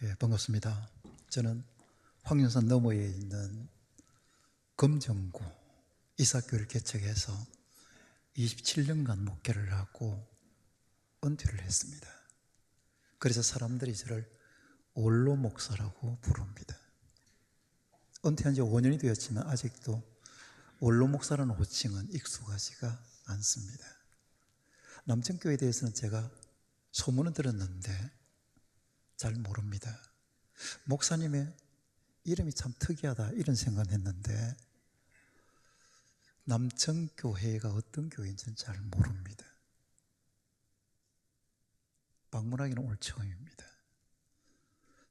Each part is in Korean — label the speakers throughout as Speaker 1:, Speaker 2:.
Speaker 1: 예, 반갑습니다. 저는 황윤산 너머에 있는 금정구 이사교를 개척해서 27년간 목회를 하고 은퇴를 했습니다. 그래서 사람들이 저를 원로 목사라고 부릅니다. 은퇴한 지 5년이 되었지만 아직도 원로 목사라는 호칭은 익숙하지가 않습니다. 남천교회에 대해서는 제가 소문은 들었는데 잘 모릅니다. 목사님의 이름이 참 특이하다 이런 생각을 했는데 남천교회가 어떤 교회인지는 잘 모릅니다. 방문하기는 오늘 처음입니다.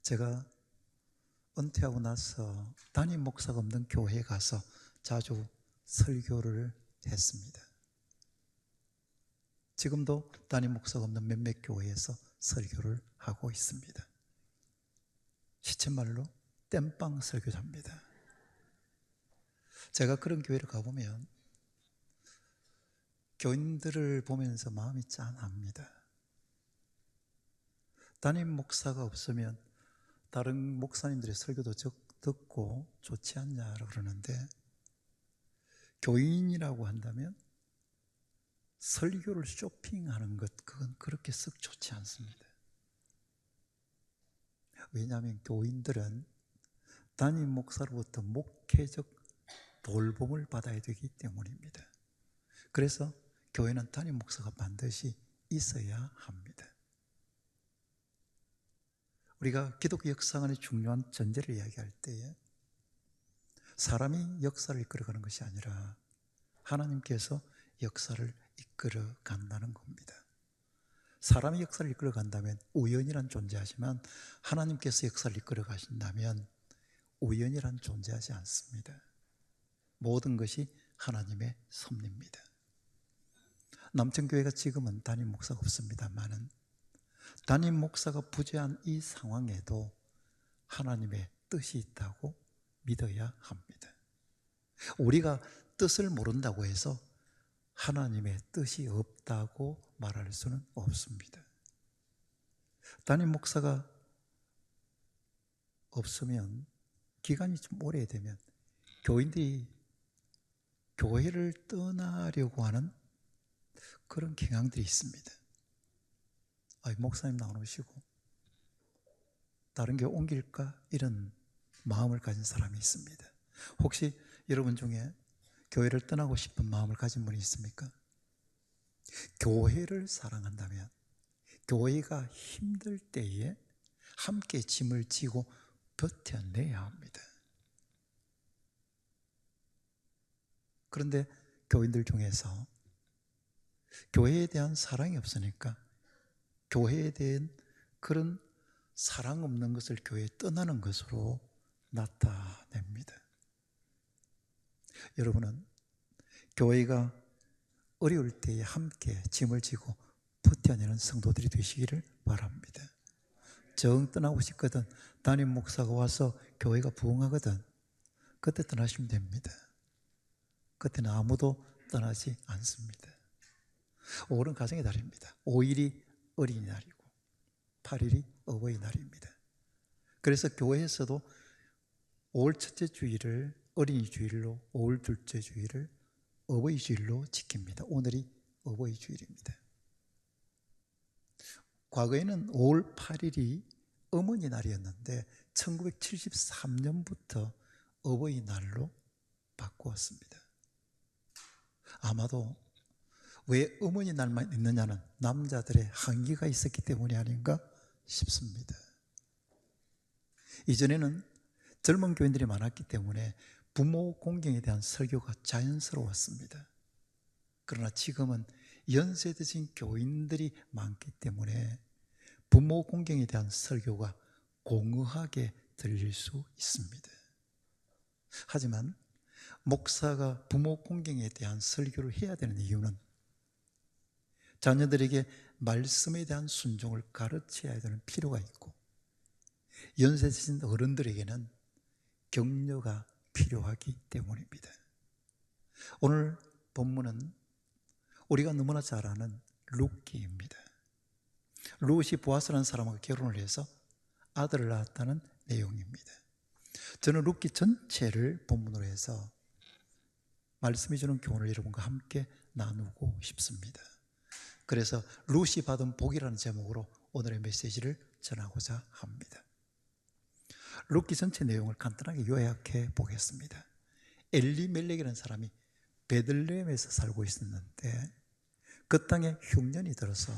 Speaker 1: 제가 은퇴하고 나서 담임 목사가 없는 교회에 가서 자주 설교를 했습니다. 지금도 담임 목사가 없는 몇몇 교회에서 설교를 하고 있습니다. 시쳇말로 땜빵 설교자입니다. 제가 그런 교회를 가보면 교인들을 보면서 마음이 짠합니다. 담임 목사가 없으면 다른 목사님들의 설교도 듣고 좋지 않냐고 그러는데 교인이라고 한다면 설교를 쇼핑하는 것, 그건 그렇게 썩 좋지 않습니다. 왜냐하면 교인들은 담임 목사로부터 목회적 돌봄을 받아야 되기 때문입니다. 그래서 교회는 담임 목사가 반드시 있어야 합니다. 우리가 기독교 역사 안의 중요한 전제를 이야기할 때에 사람이 역사를 이끌어가는 것이 아니라 하나님께서 역사를 이끌어 간다는 겁니다. 사람이 역사를 이끌어 간다면 우연이란 존재하지만 하나님께서 역사를 이끌어 가신다면 우연이란 존재하지 않습니다. 모든 것이 하나님의 섭리입니다. 남천교회가 지금은 담임 목사가 없습니다만은 담임 목사가 부재한 이 상황에도 하나님의 뜻이 있다고 믿어야 합니다. 우리가 뜻을 모른다고 해서 하나님의 뜻이 없다고 말할 수는 없습니다. 담임 목사가 없으면 기간이 좀 오래되면 교인들이 교회를 떠나려고 하는 그런 경향들이 있습니다. 목사님 나오시고 다른 교회 옮길까? 이런 마음을 가진 사람이 있습니다. 혹시 여러분 중에 교회를 떠나고 싶은 마음을 가진 분이 있습니까? 교회를 사랑한다면 교회가 힘들 때에 함께 짐을 지고 버텨내야 합니다. 그런데 교인들 중에서 교회에 대한 사랑이 없으니까 교회에 대한 그런 사랑 없는 것을 교회에 떠나는 것으로 나타냅니다. 여러분은 교회가 어려울 때에 함께 짐을 지고 버텨내는 성도들이 되시기를 바랍니다. 정 떠나고 싶거든 담임 목사가 와서 교회가 부흥하거든 그때 떠나시면 됩니다. 그때는 아무도 떠나지 않습니다. 5월은 가정의 달입니다. 5일이 어린이날이고 8일이 어버이날입니다. 그래서 교회에서도 5월 첫째 주일을 어린이 주일로 5월 둘째 주일을 어버이 주일로 지킵니다. 오늘이 어버이 주일입니다. 과거에는 5월 8일이 어머니 날이었는데 1973년부터 어버이날로 바꾸었습니다. 아마도 왜 어머니 날만 있느냐는 남자들의 한계가 있었기 때문이 아닌가 싶습니다. 이전에는 젊은 교인들이 많았기 때문에 부모 공경에 대한 설교가 자연스러웠습니다. 그러나 지금은 연세 드신 교인들이 많기 때문에 부모 공경에 대한 설교가 공허하게 들릴 수 있습니다. 하지만 목사가 부모 공경에 대한 설교를 해야 되는 이유는 자녀들에게 말씀에 대한 순종을 가르쳐야 되는 필요가 있고 연세 드신 어른들에게는 격려가 필요하기 때문입니다. 오늘 본문은 우리가 너무나 잘 아는 룻기입니다. 룻이 보아스라는 사람과 결혼을 해서 아들을 낳았다는 내용입니다. 저는 룻기 전체를 본문으로 해서 말씀이 주는 교훈을 여러분과 함께 나누고 싶습니다. 그래서 룻이 받은 복이라는 제목으로 오늘의 메시지를 전하고자 합니다. 룻기 전체 내용을 간단하게 요약해 보겠습니다. 엘리멜렉이라는 사람이 베들레헴에서 살고 있었는데 그 땅에 흉년이 들어서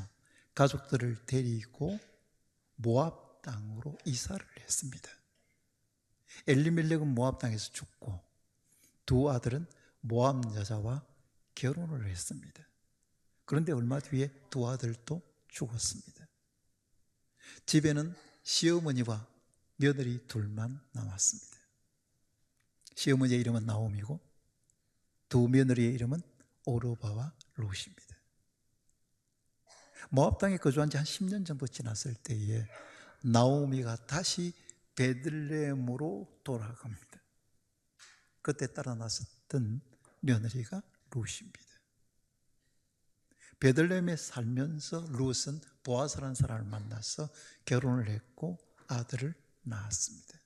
Speaker 1: 가족들을 데리고 모압 땅으로 이사를 했습니다. 엘리멜렉은 모압 땅에서 죽고 두 아들은 모압 여자와 결혼을 했습니다. 그런데 얼마 뒤에 두 아들도 죽었습니다. 집에는 시어머니와 며느리 둘만 남았습니다. 시어머니의 이름은 나오미고 두 며느리의 이름은 오르바와 룻입니다. 모압 땅에 거주한 지 한 10년 정도 지났을 때에 나오미가 다시 베들레헴으로 돌아갑니다. 그때 따라 나섰던 며느리가 룻입니다. 베들레헴에 살면서 룻은 보아스라는 사람을 만나서 결혼을 했고 아들을 낳았습니다.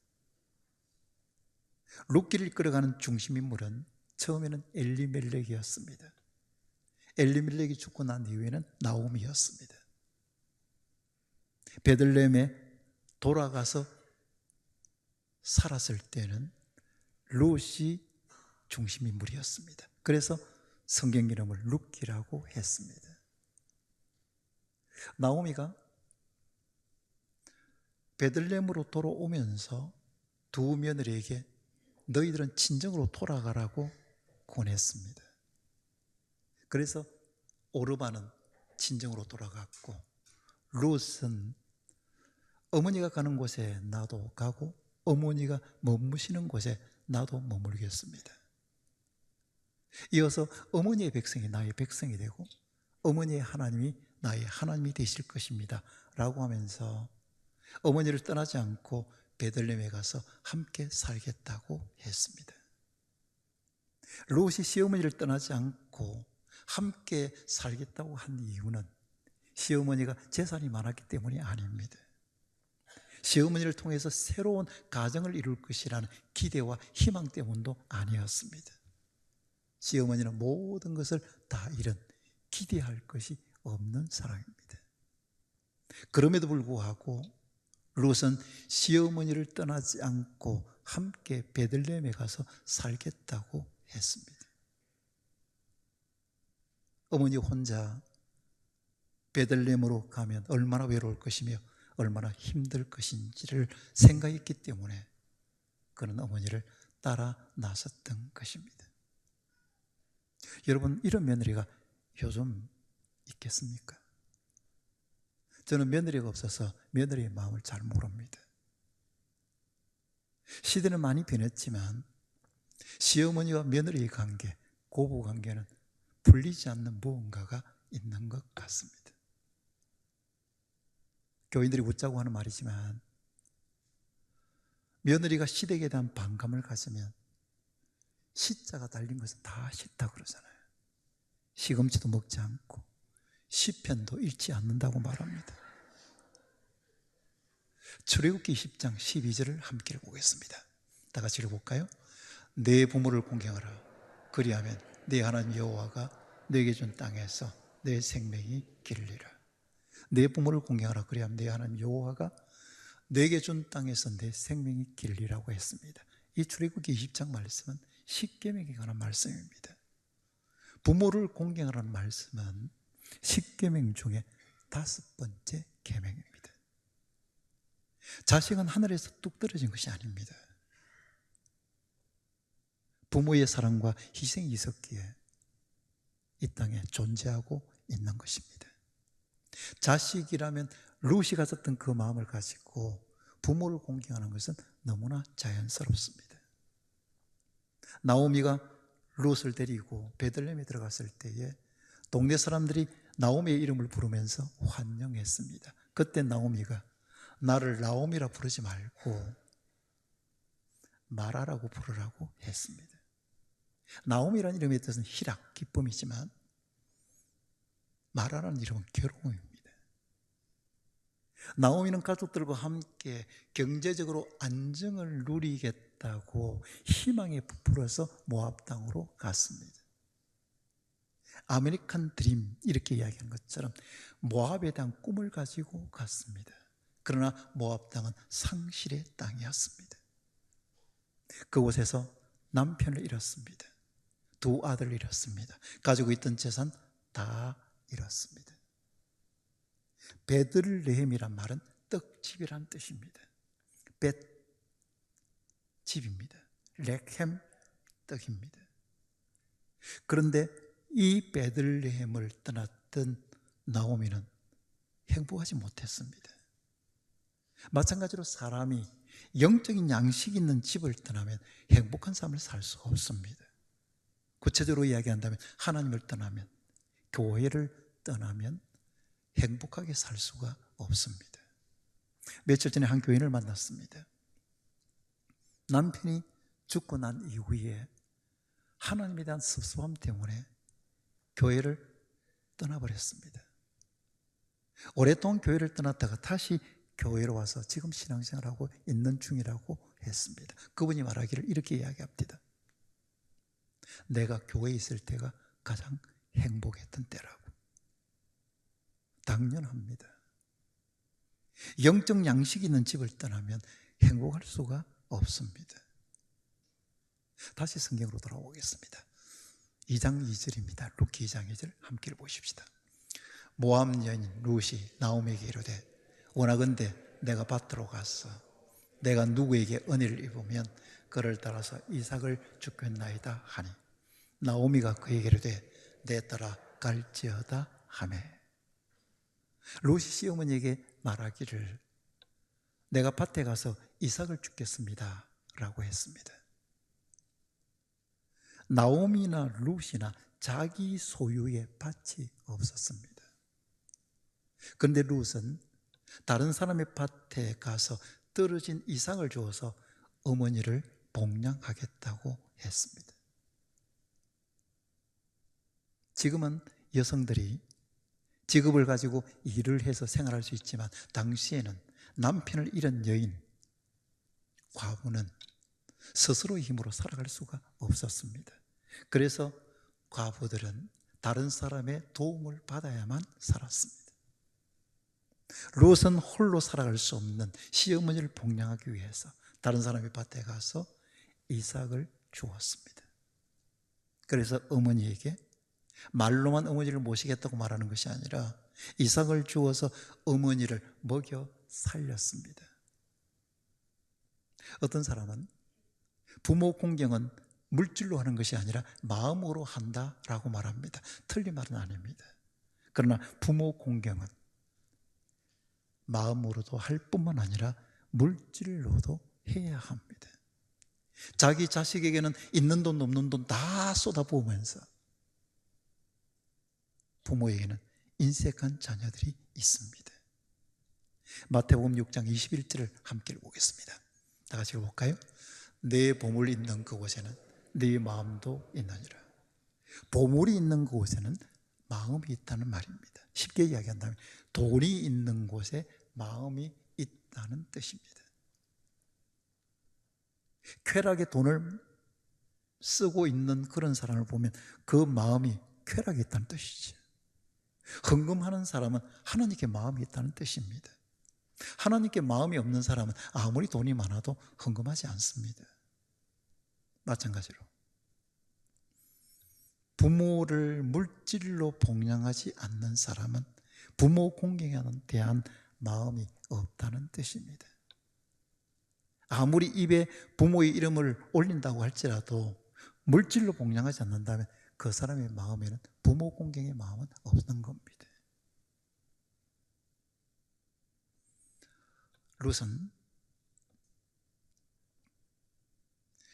Speaker 1: 룻기를 이끌어가는 중심인물은 처음에는 엘리멜렉이었습니다. 엘리멜렉이 죽고 난 이후에는 나오미였습니다. 베들레헴에 돌아가서 살았을 때는 룻이 중심인물이었습니다. 그래서 성경 이름을 룻기라고 했습니다. 나오미가 베들레헴으로 돌아오면서 두 며느리에게 너희들은 친정으로 돌아가라고 권했습니다. 그래서 오르바는 친정으로 돌아갔고 룻은 어머니가 가는 곳에 나도 가고 어머니가 머무시는 곳에 나도 머물겠습니다. 이어서 어머니의 백성이 나의 백성이 되고 어머니의 하나님이 나의 하나님이 되실 것입니다 라고 하면서 어머니를 떠나지 않고 베들레헴에 가서 함께 살겠다고 했습니다. 롯이 시어머니를 떠나지 않고 함께 살겠다고 한 이유는 시어머니가 재산이 많았기 때문이 아닙니다. 시어머니를 통해서 새로운 가정을 이룰 것이라는 기대와 희망 때문도 아니었습니다. 시어머니는 모든 것을 다 잃은 기대할 것이 없는 사람입니다. 그럼에도 불구하고 롯은 시어머니를 떠나지 않고 함께 베들레헴에 가서 살겠다고 했습니다. 어머니 혼자 베들레헴으로 가면 얼마나 외로울 것이며 얼마나 힘들 것인지를 생각했기 때문에 그는 어머니를 따라 나섰던 것입니다. 여러분, 이런 며느리가 요즘 있겠습니까? 저는 며느리가 없어서 며느리의 마음을 잘 모릅니다. 시대는 많이 변했지만 시어머니와 며느리의 관계, 고부 관계는 풀리지 않는 무언가가 있는 것 같습니다. 교인들이 웃자고 하는 말이지만 며느리가 시댁에 대한 반감을 가지면 시자가 달린 것은 다 싫다 그러잖아요. 시금치도 먹지 않고 시편도 읽지 않는다고 말합니다. 출애굽기 20장 12절을 함께 읽어보겠습니다. 다 같이 읽어볼까요? 내 부모를 공경하라. 그리하면 내 하나님 여호와가 내게 준 땅에서 내 생명이 길리라. 내 부모를 공경하라. 그리하면 내 하나님 여호와가 내게 준 땅에서 내 생명이 길리라고 했습니다. 이 출애굽기 20장 말씀은 십계명에 관한 말씀입니다. 부모를 공경하라는 말씀은 십계명 중에 5번째 계명입니다. 자식은 하늘에서 뚝 떨어진 것이 아닙니다. 부모의 사랑과 희생이 있었기에 이 땅에 존재하고 있는 것입니다. 자식이라면 룻이 가졌던 그 마음을 가지고 부모를 공경하는 것은 너무나 자연스럽습니다. 나오미가 룻을 데리고 베들레헴에 들어갔을 때에 동네 사람들이 나오미의 이름을 부르면서 환영했습니다. 그때 나오미가 나를 나오미라 부르지 말고 마라라고 부르라고 했습니다. 나오미라는 이름의 뜻은 희락, 기쁨이지만 마라라는 이름은 괴로움입니다. 나오미는 가족들과 함께 경제적으로 안정을 누리겠다고 희망에 부풀어서 모압 땅으로 갔습니다. 아메리칸 드림 이렇게 이야기한 것처럼 모압에 대한 꿈을 가지고 갔습니다. 그러나 모압 땅은 상실의 땅이었습니다. 그곳에서 남편을 잃었습니다. 두 아들을 잃었습니다. 가지고 있던 재산 다 잃었습니다. 베들레헴이란 말은 떡집이란 뜻입니다. 벳, 집입니다. 렉햄, 떡입니다. 그런데 이 베들레헴을 떠났던 나오미는 행복하지 못했습니다. 마찬가지로 사람이 영적인 양식이 있는 집을 떠나면 행복한 삶을 살 수가 없습니다. 구체적으로 이야기한다면 하나님을 떠나면, 교회를 떠나면 행복하게 살 수가 없습니다. 며칠 전에 한 교인을 만났습니다. 남편이 죽고 난 이후에 하나님에 대한 섭섭함 때문에 교회를 떠나버렸습니다. 오랫동안 교회를 떠났다가 다시 교회로 와서 지금 신앙생활하고 있는 중이라고 했습니다. 그분이 말하기를 이렇게 이야기합니다. 내가 교회에 있을 때가 가장 행복했던 때라고. 당연합니다. 영적 양식이 있는 집을 떠나면 행복할 수가 없습니다. 다시 성경으로 돌아오겠습니다. 2장 2절입니다. 룻기 2장 2절 함께 보십시다. 모압 여인 룻이 나오미에게 이르되 원하건대 내가 밭으로 가서 내가 누구에게 은혜를 입으면 그를 따라서 이삭을 주겠나이다 하니 나오미가 그에게 이르되 내 따라 갈지어다 하매 룻이 시어머니에게 말하기를 내가 밭에 가서 이삭을 주겠습니다 라고 했습니다. 나오미나 룻이나 자기 소유의 밭이 없었습니다. 그런데 룻은 다른 사람의 밭에 가서 떨어진 이삭을 주어서 어머니를 복양하겠다고 했습니다. 지금은 여성들이 직업을 가지고 일을 해서 생활할 수 있지만 당시에는 남편을 잃은 여인, 과부는 스스로의 힘으로 살아갈 수가 없었습니다. 그래서 과부들은 다른 사람의 도움을 받아야만 살았습니다. 롯은 홀로 살아갈 수 없는 시어머니를 복양하기 위해서 다른 사람의 밭에 가서 이삭을 주었습니다. 그래서 어머니에게 말로만 어머니를 모시겠다고 말하는 것이 아니라 이삭을 주어서 어머니를 먹여 살렸습니다. 어떤 사람은 부모 공경은 물질로 하는 것이 아니라 마음으로 한다라고 말합니다. 틀린 말은 아닙니다. 그러나 부모 공경은 마음으로도 할 뿐만 아니라 물질로도 해야 합니다. 자기 자식에게는 있는 돈 없는 돈 다 쏟아부으면서 부모에게는 인색한 자녀들이 있습니다. 마태복음 6장 21절을 함께 보겠습니다. 다 같이 볼까요? 내 보물이 있는 그곳에는 네 마음도 있느니라. 보물이 있는 그곳에는 마음이 있다는 말입니다. 쉽게 이야기한다면 돈이 있는 곳에 마음이 있다는 뜻입니다. 쾌락에 돈을 쓰고 있는 그런 사람을 보면 그 마음이 쾌락이 있다는 뜻이죠. 헌금하는 사람은 하나님께 마음이 있다는 뜻입니다. 하나님께 마음이 없는 사람은 아무리 돈이 많아도 헌금하지 않습니다. 마찬가지로 부모를 물질로 복양하지 않는 사람은 부모 공경에 대한 마음이 없다는 뜻입니다. 아무리 입에 부모의 이름을 올린다고 할지라도 물질로 복양하지 않는다면 그 사람의 마음에는 부모 공경의 마음은 없는 겁니다. 룻은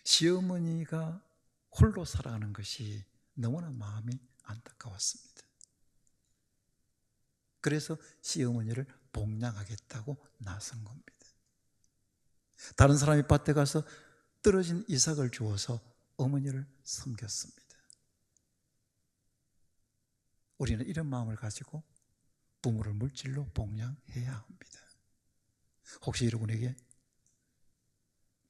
Speaker 1: 시어머니가 홀로 살아가는 것이 너무나 마음이 안타까웠습니다. 그래서 시어머니를 복양하겠다고 나선 겁니다. 다른 사람이 밭에 가서 떨어진 이삭을 주어서 어머니를 섬겼습니다. 우리는 이런 마음을 가지고 부모를 물질로 복양해야 합니다. 혹시 여러분에게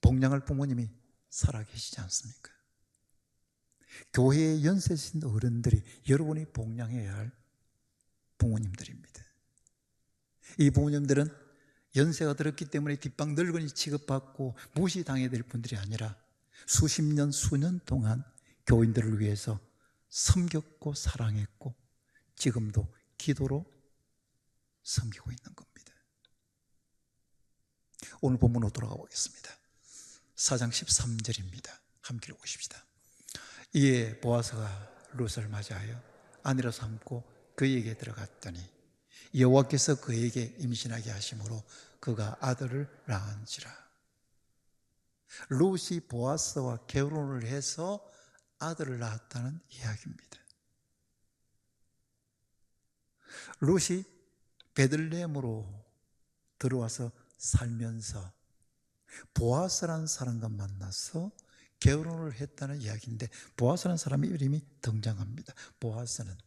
Speaker 1: 복양할 부모님이 살아계시지 않습니까? 교회의 연세신 어른들이 여러분이 복양해야 할 부모님들입니다. 이 부모님들은 연세가 들었기 때문에 뒷방 늙은이 취급받고 무시당해야 될 분들이 아니라 수십 년, 수년 동안 교인들을 위해서 섬겼고 사랑했고 지금도 기도로 섬기고 있는 겁니다. 오늘 본문으로 돌아가 보겠습니다. 4장 13절입니다. 함께 읽으십시다. 이에 보아스가 룻을 맞이하여 아내로 삼고 그에게 들어갔더니 여호와께서 그에게 임신하게 하심으로 그가 아들을 낳은지라. 룻이 보아스와 결혼을 해서 아들을 낳았다는 이야기입니다. 룻이 베들레헴으로 들어와서 살면서 보아스라는 사람과 만나서 결혼을 했다는 이야기인데, 보아스라는 사람의 이름이 등장합니다. 보아스는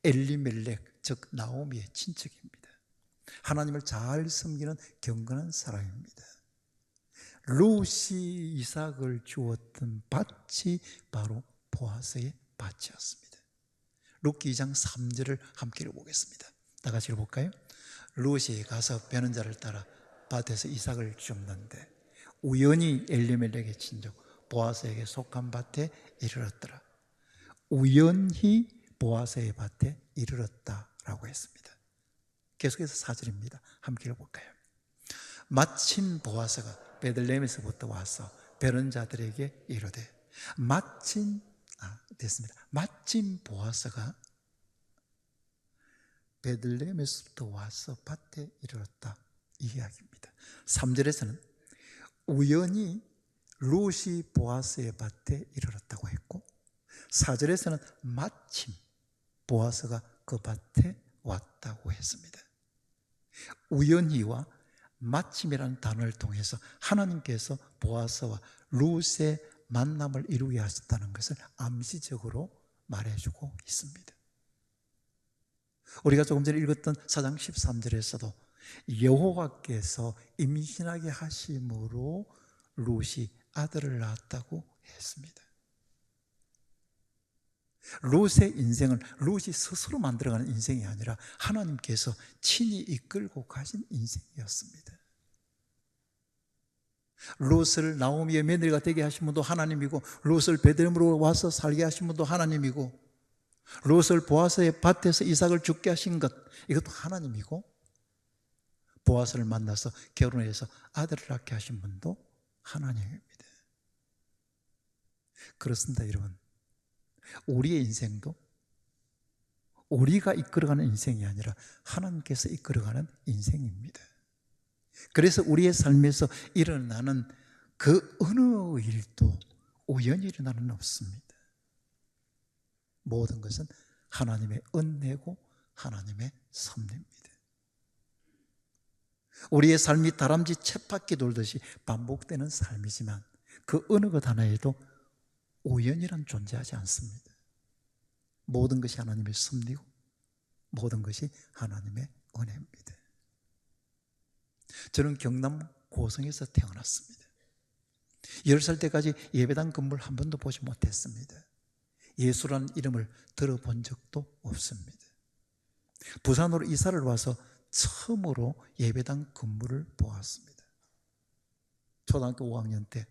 Speaker 1: 엘리멜렉, 즉 나오미의 친척입니다. 하나님을 잘 섬기는 경건한 사람입니다. 룻이 이삭을 주었던 밭이 바로 보아스의 밭이었습니다. 룻기 2장 3절을 함께 읽어보겠습니다. 다 같이 읽어볼까요? 룻이 가서 베는 자를 따라 밭에서 이삭을 줍는데 우연히 엘리멜렉의 친족 보아스에게 속한 밭에 이르렀더라. 우연히 보아스의 밭에 이르렀다라고 했습니다. 계속해서 4절입니다. 함께 읽어볼까요? 마침 보아스가 베들레헴에서부터 와서 베는 자들에게 이르되 됐습니다. 마침 보아스가 베들레헴에서부터 와서 밭에 이르렀다, 이 이야기입니다. 3절에서는 우연히 룻이 보아스의 밭에 이르렀다고 했고, 4절에서는 마침 보아스가 그 밭에 왔다고 했습니다. 우연히와 마침이라는 단어를 통해서 하나님께서 보아스와 룻의 만남을 이루게 하셨다는 것을 암시적으로 말해주고 있습니다. 우리가 조금 전에 읽었던 4장 13절에서도 여호와께서 임신하게 하심으로 룻이 아들을 낳았다고 했습니다. 룻의 인생은 룻이 스스로 만들어가는 인생이 아니라 하나님께서 친히 이끌고 가신 인생이었습니다. 룻을 나오미의 며느리가 되게 하신 분도 하나님이고, 룻을 베들레헴으로 와서 살게 하신 분도 하나님이고, 룻을 보아스의 밭에서 이삭을 죽게 하신 것, 이것도 하나님이고, 보아스를 만나서 결혼해서 아들을 낳게 하신 분도 하나님입니다. 그렇습니다, 여러분. 우리의 인생도 우리가 이끌어가는 인생이 아니라 하나님께서 이끌어가는 인생입니다. 그래서 우리의 삶에서 일어나는 그 어느 일도 우연히 일어나는 건 없습니다. 모든 것은 하나님의 은혜고 하나님의 섭리입니다. 우리의 삶이 다람쥐 쳇바퀴 돌듯이 반복되는 삶이지만 그 어느 것 하나에도 우연이란 존재하지 않습니다. 모든 것이 하나님의 섭리고 모든 것이 하나님의 은혜입니다. 저는 경남 고성에서 태어났습니다. 10살 때까지 예배당 건물 한 번도 보지 못했습니다. 예수라는 이름을 들어본 적도 없습니다. 부산으로 이사를 와서 처음으로 예배당 건물을 보았습니다. 초등학교 5학년 때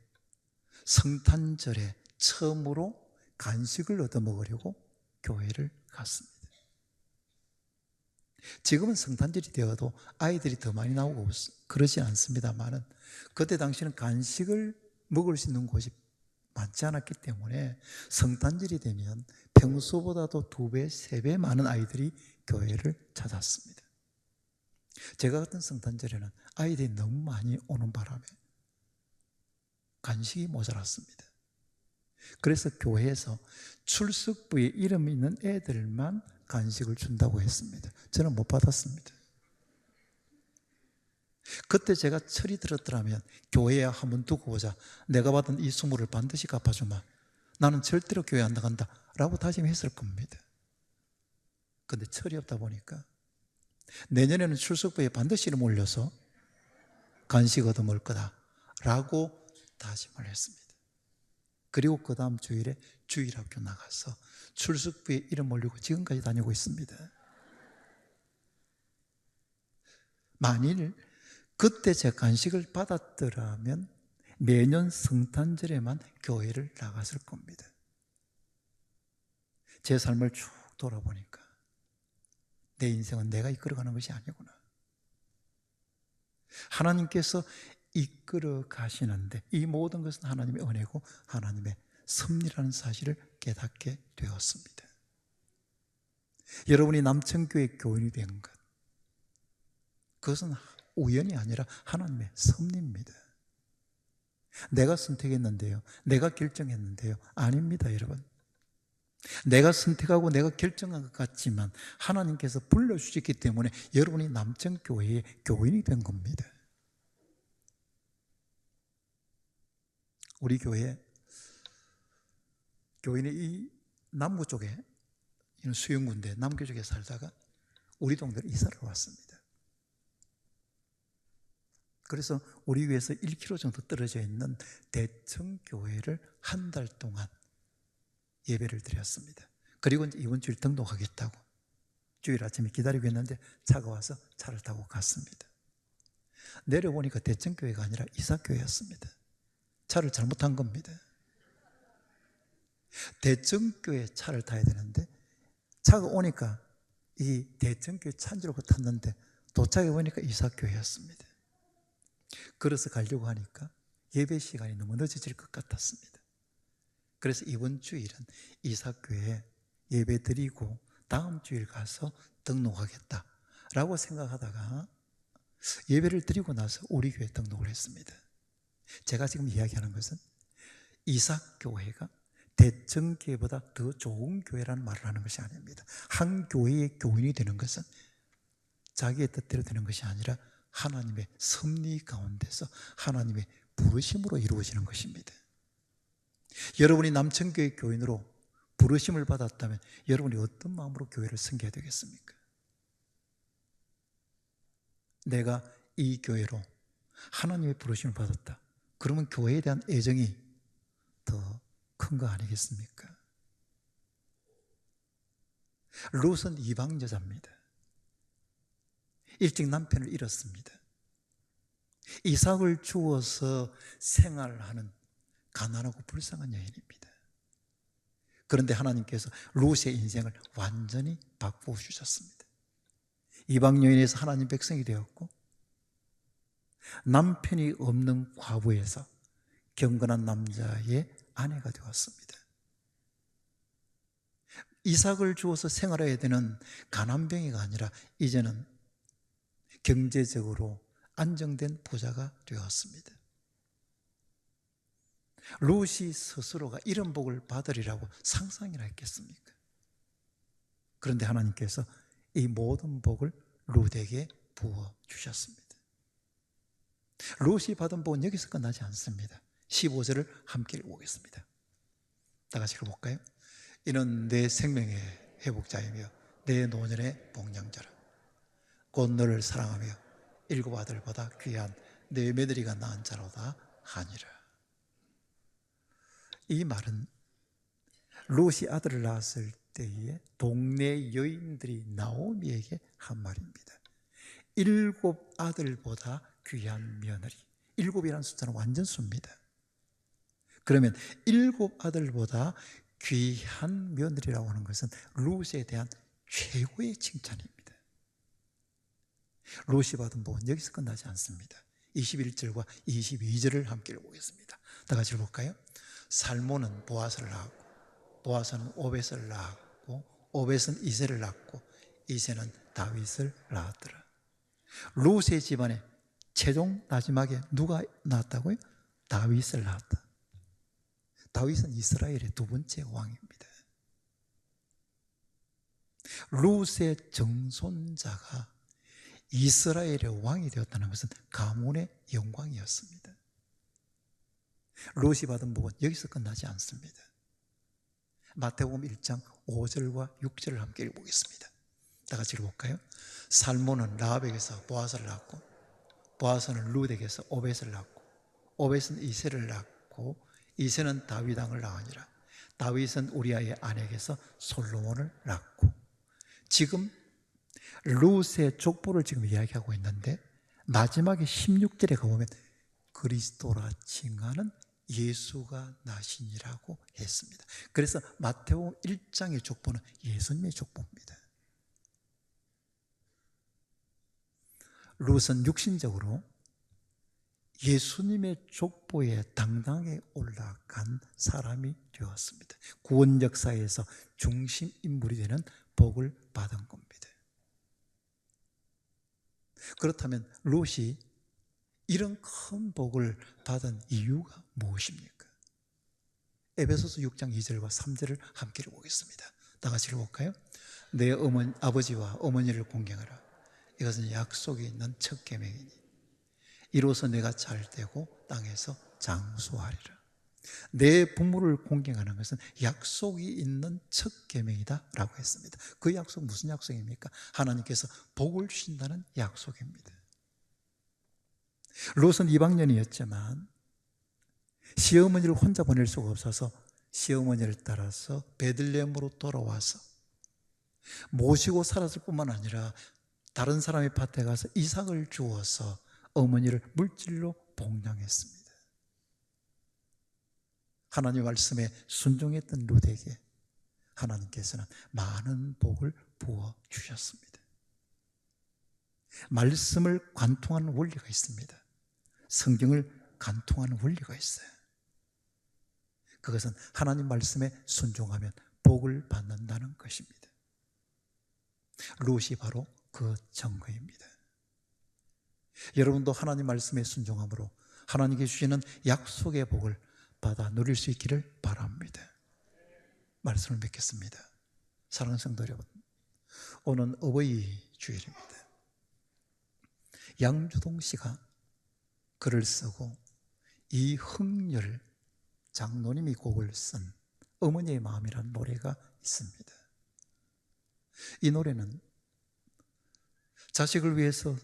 Speaker 1: 성탄절에 처음으로 간식을 얻어먹으려고 교회를 갔습니다. 지금은 성탄절이 되어도 아이들이 더 많이 나오고 그러지 않습니다만은 그때 당시는 간식을 먹을 수 있는 곳이 많지 않았기 때문에 성탄절이 되면 평소보다도 2배, 3배 많은 아이들이 교회를 찾았습니다. 제가 갔던 성탄절에는 아이들이 너무 많이 오는 바람에 간식이 모자랐습니다. 그래서 교회에서 출석부에 이름 있는 애들만 간식을 준다고 했습니다. 저는 못 받았습니다. 그때 제가 철이 들었더라면 교회에 한번 두고 보자. 내가 받은 이 수모를 반드시 갚아주마. 나는 절대로 교회 안 나간다 라고 다짐했을 겁니다. 그런데 철이 없다 보니까 내년에는 출석부에 반드시 이름 올려서 간식 얻어먹을 거다 라고 다짐을 했습니다. 그리고 그 다음 주일에 주일학교 나가서 출석부에 이름 올리고 지금까지 다니고 있습니다. 만일 그때 제 간식을 받았더라면 매년 성탄절에만 교회를 나갔을 겁니다. 제 삶을 쭉 돌아보니까 내 인생은 내가 이끌어가는 것이 아니구나. 하나님께서 이끌어 가시는데 이 모든 것은 하나님의 은혜고 하나님의 섭리라는 사실을 깨닫게 되었습니다. 여러분이 남천교회 교인이 된 것, 그것은 우연이 아니라 하나님의 섭리입니다. 내가 선택했는데요, 내가 결정했는데요, 아닙니다, 여러분. 내가 선택하고 내가 결정한 것 같지만 하나님께서 불러주셨기 때문에 여러분이 남천교회의 교인이 된 겁니다. 우리 교회인의 이 남구 쪽에 수영군데 남구 쪽에 살다가 우리 동네로 이사를 왔습니다. 그래서 우리 교회에서 1km 정도 떨어져 있는 대청교회를 한 달 동안 예배를 드렸습니다. 그리고 이제 이번 주일 등록하겠다고 주일 아침에 기다리고 있는데 차가 와서 차를 타고 갔습니다. 내려보니까 대청교회가 아니라 이사교회였습니다. 차를 잘못한 겁니다. 대청교회 차를 타야 되는데 차가 오니까 이 대청교회 차인 줄 알고 탔는데 도착해 보니까 이사교회였습니다. 걸어서 가려고 하니까 예배 시간이 너무 늦어질 것 같았습니다. 그래서 이번 주일은 이사교회에 예배 드리고 다음 주일 가서 등록하겠다라고 생각하다가 예배를 드리고 나서 우리 교회에 등록을 했습니다. 제가 지금 이야기하는 것은 이사교회가 대청교회보다 더 좋은 교회라는 말을 하는 것이 아닙니다. 한 교회의 교인이 되는 것은 자기의 뜻대로 되는 것이 아니라 하나님의 섭리 가운데서 하나님의 부르심으로 이루어지는 것입니다. 여러분이 남천교회 교인으로 부르심을 받았다면 여러분이 어떤 마음으로 교회를 섬겨야 되겠습니까? 내가 이 교회로 하나님의 부르심을 받았다. 그러면 교회에 대한 애정이 더 큰 거 아니겠습니까? 룻은 이방 여자입니다. 일찍 남편을 잃었습니다. 이삭을 주어서 생활하는 가난하고 불쌍한 여인입니다. 그런데 하나님께서 룻의 인생을 완전히 바꾸어 주셨습니다. 이방 여인에서 하나님 백성이 되었고 남편이 없는 과부에서 경건한 남자의 아내가 되었습니다. 이삭을 주어서 생활해야 되는 가난뱅이가 아니라 이제는 경제적으로 안정된 부자가 되었습니다. 룻이 스스로가 이런 복을 받으리라고 상상이나 했겠습니까? 그런데 하나님께서 이 모든 복을 룻에게 부어주셨습니다. 룻이 받은 복은 여기서 끝나지 않습니다. 15절을 함께 읽어보겠습니다. 다 같이 읽어볼까요? 이는 내 생명의 회복자이며 내 노년의 복량자라. 곧 너를 사랑하며 일곱 아들보다 귀한 내 며느리가 낳은 자로다 하니라. 이 말은 룻이 아들을 낳았을 때에 동네 여인들이 나오미에게 한 말입니다. 일곱 아들보다 귀한 며느리. 일곱이라는 숫자는 완전수입니다. 그러면 일곱 아들보다 귀한 며느리라고 하는 것은 룻에 대한 최고의 칭찬입니다. 룻이 받은 복은 여기서 끝나지 않습니다. 21절과 22절을 함께 읽어보겠습니다. 다 같이 읽어볼까요? 살몬은 보아스를 낳았고 보아스는 오벳을 낳았고 오벳은 이새를 낳고 이새는 다윗을 낳았더라. 룻의 집안에 최종 마지막에 누가 낳았다고요? 다윗을 낳았다. 다윗은 이스라엘의 두 번째 왕입니다. 룻의 정손자가 이스라엘의 왕이 되었다는 것은 가문의 영광이었습니다. 룻이 받은 복은 여기서 끝나지 않습니다. 마태복음 1장 5절과 6절을 함께 읽어보겠습니다. 다 같이 읽어볼까요? 살몬은 라합에게서 보아스를 낳았고 보아스는 룻에게서 오벳을 낳고, 오벳은 이새를 낳고, 이새는 다윗 왕을 낳으니라. 다윗은 우리아의 아내에게서 솔로몬을 낳고. 지금 룻의 족보를 지금 이야기하고 있는데, 마지막에 16절에 가보면 그리스도라 칭하는 예수가 나시니라고 했습니다. 그래서 마태복음 1장의 족보는 예수님의 족보입니다. 룻은 육신적으로 예수님의 족보에 당당하게 올라간 사람이 되었습니다. 구원 역사에서 중심 인물이 되는 복을 받은 겁니다. 그렇다면 룻이 이런 큰 복을 받은 이유가 무엇입니까? 에베소서 6장 2절과 3절을 함께 읽어보겠습니다. 다 같이 읽어볼까요? 내 아버지와 어머니를 공경하라. 이것은 약속이 있는 첫 계명이니 이로써 내가 잘되고 땅에서 장수하리라. 내 부모를 공경하는 것은 약속이 있는 첫 계명이다 라고 했습니다. 그 약속 무슨 약속입니까? 하나님께서 복을 주신다는 약속입니다. 롯은 이방년이었지만 시어머니를 혼자 보낼 수가 없어서 시어머니를 따라서 베들레헴으로 돌아와서 모시고 살았을 뿐만 아니라 다른 사람의 밭에 가서 이삭을 주어서 어머니를 물질로 봉양했습니다. 하나님의 말씀에 순종했던 롯에게 하나님께서는 많은 복을 부어주셨습니다. 말씀을 관통하는 원리가 있습니다. 성경을 관통하는 원리가 있어요. 그것은 하나님 말씀에 순종하면 복을 받는다는 것입니다. 롯이 바로 그 증거입니다. 여러분도 하나님 말씀에 순종함으로 하나님께 주시는 약속의 복을 받아 누릴 수 있기를 바랍니다. 말씀을 맺겠습니다. 사랑하는 성도 여러분, 오늘 어버이 주일입니다. 양주동 씨가 글을 쓰고 이흥렬 장로님이 곡을 쓴 어머니의 마음이라는 노래가 있습니다. 이 노래는 자식을 위해서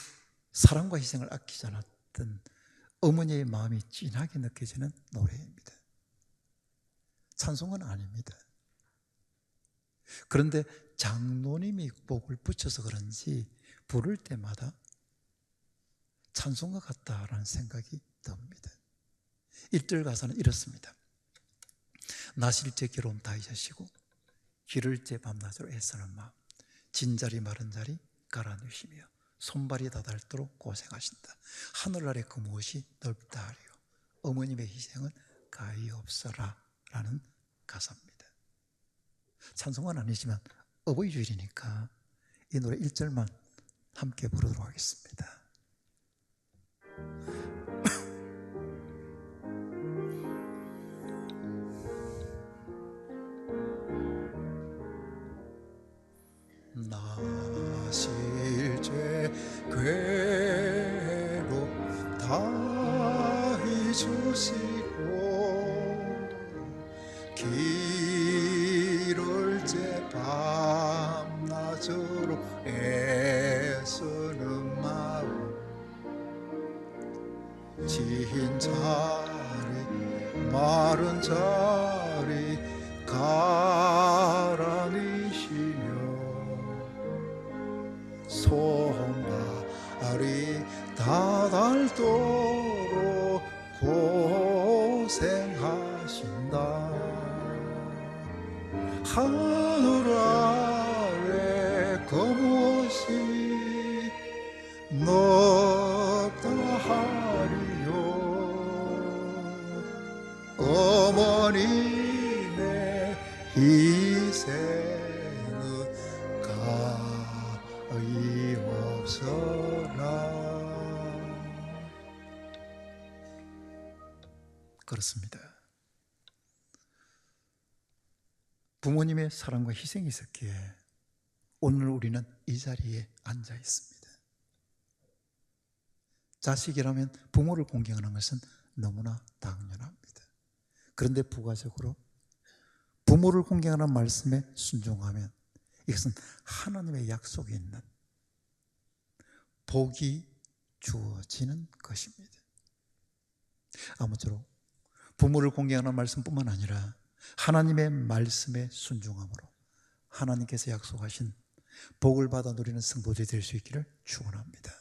Speaker 1: 사랑과 희생을 아끼지 않았던 어머니의 마음이 진하게 느껴지는 노래입니다. 찬송은 아닙니다. 그런데 장로님이 곡을 붙여서 그런지 부를 때마다 찬송가 같다라는 생각이 듭니다. 1절 가사는 이렇습니다. 나실제 괴로움 다 잊으시고 기를제 밤낮으로 애쓰는 마음 진자리 마른 자리 갈아누시며 손발이 다닳도록 고생하신다. 하늘 아래 그 무엇이 넓다 하리요 어머님의 희생은 가히 없어라 라는 가사입니다. 찬송은 아니지만 어버이 주일이니까 이 노래 1절만 함께 부르도록 하겠습니다. 나실제 괴로움 다 잊으시고 기를제 밤낮으로 애쓰는 마음 진 자리 마른 자리 가라니시며 손발이 다닳도록 고생하신다. 하늘 아래 그 무엇이 넓다 하리요 어머님의 희생은 가히 없어라. 그렇습니다. 부모님의 사랑과 희생이 있었기에 오늘 우리는 이 자리에 앉아 있습니다. 자식이라면 부모를 공경하는 것은 너무나 당연합니다. 그런데 부가적으로 부모를 공경하는 말씀에 순종하면 이것은 하나님의 약속이 있는 복이 주어지는 것입니다. 아무쪼록 부모를 공경하는 말씀뿐만 아니라 하나님의 말씀에 순종함으로 하나님께서 약속하신 복을 받아 누리는 성도들이 될 수 있기를 축원합니다.